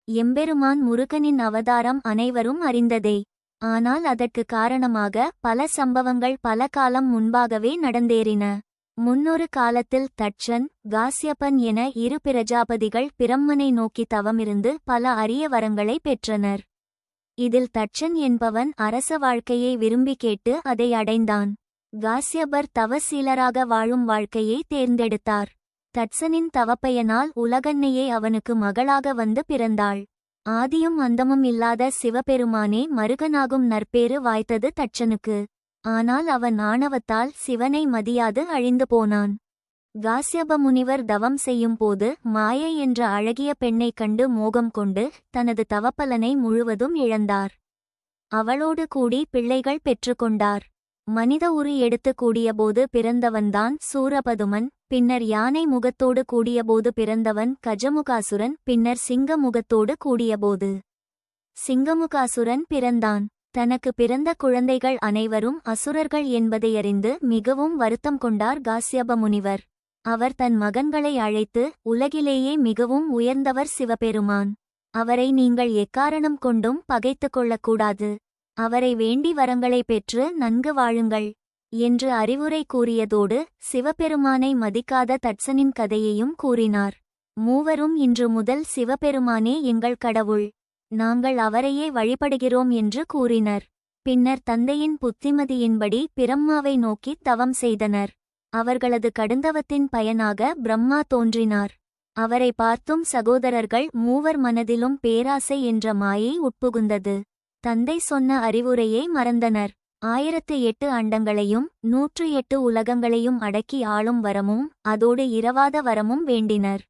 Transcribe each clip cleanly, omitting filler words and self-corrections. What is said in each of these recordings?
எம்பெருமான் முருகனின் அவதாரம் அனைவரும் அறிந்ததே. ஆனால் அதற்கு காரணமாக பல சம்பவங்கள் பல காலம் முன்பாகவே நடந்தேறின. முன்னொரு காலத்தில் தட்சன், காஸ்யபன் என இரு பிரஜாபதிகள் பிரம்மனை நோக்கி தவமிருந்து பல அரிய வரங்களை பெற்றனர். இதில் தட்சன் என்பவன் அரச வாழ்க்கையை விரும்பி கேட்டு அதை அடைந்தான். காஸ்யபர் தவசீலராக வாழும் வாழ்க்கையை தேர்ந்தெடுத்தார். தட்சனின் தவப்பயனால் உலகன்னையே அவனுக்கு மகளாக வந்து பிறந்தாள். ஆதியும் அந்தமும் இல்லாத சிவபெருமானே மருகனாகும் நற்பேறு வாய்த்தது தட்சனுக்கு. ஆனால் அவன் ஆணவத்தால் சிவனை மதியாது அழிந்து போனான். காஸ்யப முனிவர் தவம் செய்யும் போது மாயை என்ற அழகிய பெண்ணைக் கண்டு மோகம் கொண்டு தனது தவப்பலனை முழுவதும் இழந்தார். அவளோடு கூடி பிள்ளைகள் பெற்றுக்கொண்டார். மனித உரு எடுத்து கூடியபோது பிறந்தவன்தான் சூரபதுமன். பின்னர் யானை முகத்தோடு கூடியபோது பிறந்தவன் கஜமுகாசுரன். பின்னர் சிங்க முகத்தோடு கூடியபோது சிங்கமுகாசுரன் பிறந்தான். தனக்கு பிறந்த குழந்தைகள் அனைவரும் அசுரர்கள் என்பதையறிந்து மிகவும் வருத்தம் கொண்டார் காஸ்யப முனிவர். அவர் தன் மகன்களை அழைத்து, உலகிலேயே மிகவும் உயர்ந்தவர் சிவபெருமான். அவரை நீங்கள் எக்காரணம் கொண்டும் பகைத்து கொள்ளக்கூடாது. அவரை வேண்டி வரங்களை பெற்று நன்கு வாழுங்கள் என்று அறிவுரை கூறியதோடு சிவபெருமானை மதிக்காத தட்சனின் கதையையும் கூறினார். மூவரும் இன்று முதல் சிவபெருமானே எங்கள் கடவுள், நாங்கள் அவரையே வழிபடுகிறோம் என்று கூறினர். பின்னர் தந்தையின் புத்திமதியின்படி பிரம்மாவை நோக்கி தவம் செய்தனர். அவர்களது கடுந்தவத்தின் பயனாக பிரம்மா தோன்றினார். அவரை பார்த்தும் சகோதரர்கள் மூவர் மனதிலும் பேராசை என்ற மாயை உட்புகுந்தது. தந்தை சொன்ன அறிவுரையை மறந்தனர். 1008 அண்டங்களையும் 108 உலகங்களையும் அடக்கி ஆளும் வரமும் அதோடு இரவாத வரமும் வேண்டினர்.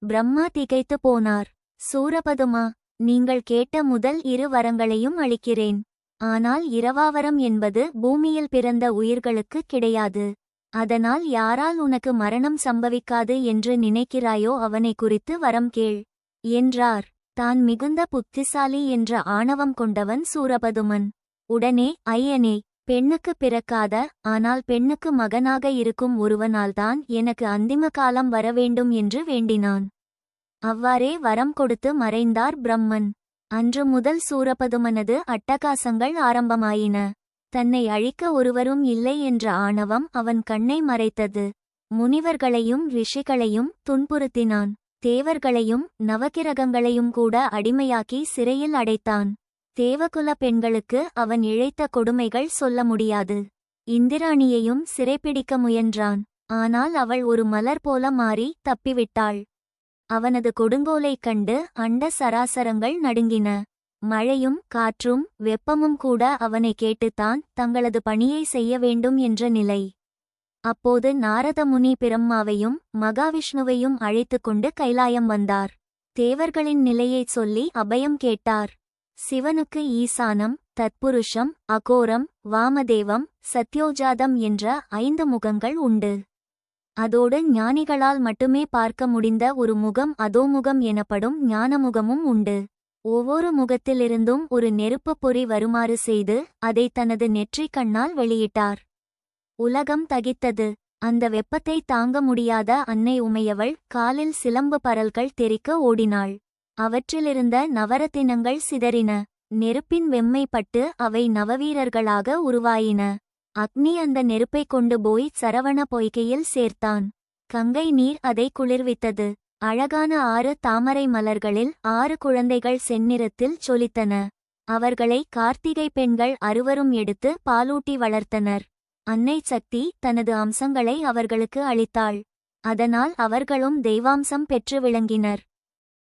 பிரம்மா திகைத்து போனார். சூரபதுமா, நீங்கள் கேட்ட முதல் 2 வரங்களையும் அளிக்கிறேன். ஆனால் இரவாவரம் என்பது பூமியில் பிறந்த உயிர்களுக்கு கிடையாது. அதனால் யாரால் உனக்கு மரணம் சம்பவிக்காது என்று நினைக்கிறாயோ அவனை குறித்து வரம் கேள் என்றார். தான் மிகுந்த புத்திசாலி என்ற ஆணவம் கொண்டவன் சூரபதுமன். உடனே, ஐயனே, பெண்ணுக்கு பிறக்காத ஆனால் பெண்ணுக்கு மகனாக இருக்கும் ஒருவனால்தான் எனக்கு அந்திம காலம் வரவேண்டும் என்று வேண்டினான். அவ்வாறே வரம் கொடுத்து மறைந்தார் பிரம்மன். அன்று முதல் சூரபதுமனது அட்டகாசங்கள் ஆரம்பமாயின. தன்னை அழிக்க ஒருவரும் இல்லை என்ற ஆணவம் அவன் கண்ணை மறைத்தது. முனிவர்களையும் ரிஷிகளையும் துன்புறுத்தினான். தேவர்களையும் நவகிரகங்களையும் கூட அடிமையாக்கி சிறையில் அடைத்தான். தேவகுல பெண்களுக்கு அவன் இழைத்த கொடுமைகள் சொல்ல முடியாது. இந்திராணியையும் சிறைப்பிடிக்க முயன்றான். ஆனால் அவள் ஒரு மலர் போல மாறி தப்பிவிட்டாள். அவனது கொடுங்கோலைக் கண்டு அண்ட சராசரங்கள் நடுங்கின. மழையும் காற்றும் வெப்பமும் கூட அவனை கேட்டுத்தான் தங்களது பணியை செய்ய வேண்டும் என்ற நிலை. அப்போது நாரதமுனி பிரம்மாவையும் மகாவிஷ்ணுவையும் அழைத்து கொண்டு கைலாயம் வந்தார். தேவர்களின் நிலையைச் சொல்லி அபயம் கேட்டார். சிவனுக்கு ஈசானம், தத்புருஷம், அகோரம், வாமதேவம், சத்யோஜாதம் என்ற 5 முகங்கள் உண்டு. அதோடு ஞானிகளால் மட்டுமே பார்க்க முடிந்த ஒரு முகம் அதோமுகம் எனப்படும் ஞானமுகமும் உண்டு. ஒவ்வொரு முகத்திலிருந்தும் ஒரு நெருப்புப் பொறி வருமாறு செய்து அதை தனது நெற்றிக் கண்ணால் வெளியிட்டார். உலகம் தகித்தது. அந்த வெப்பத்தை தாங்க முடியாத அன்னை உமையவள் காலில் சிலம்பு பரல்கள் தெறிக்க ஓடினாள். அவற்றிலிருந்த நவரத்தினங்கள் சிதறின. நெருப்பின் வெம்மைப்பட்டு அவை நவவீரர்களாக உருவாயின. அக்னி அந்த நெருப்பைக் கொண்டு போய் சரவண பொய்கையில் சேர்த்தான். கங்கை நீர் அதை குளிர்வித்தது. அழகான 6 தாமரை மலர்களில் 6 குழந்தைகள் செந்நிறத்தில் சொலித்தன. அவர்களை கார்த்திகை பெண்கள் 6வரும் எடுத்து பாலூட்டி வளர்த்தனர். அன்னை சக்தி தனது அம்சங்களை அவர்களுக்கு அளித்தாள். அதனால் அவர்களும் தெய்வாம்சம் பெற்று விளங்கினர்.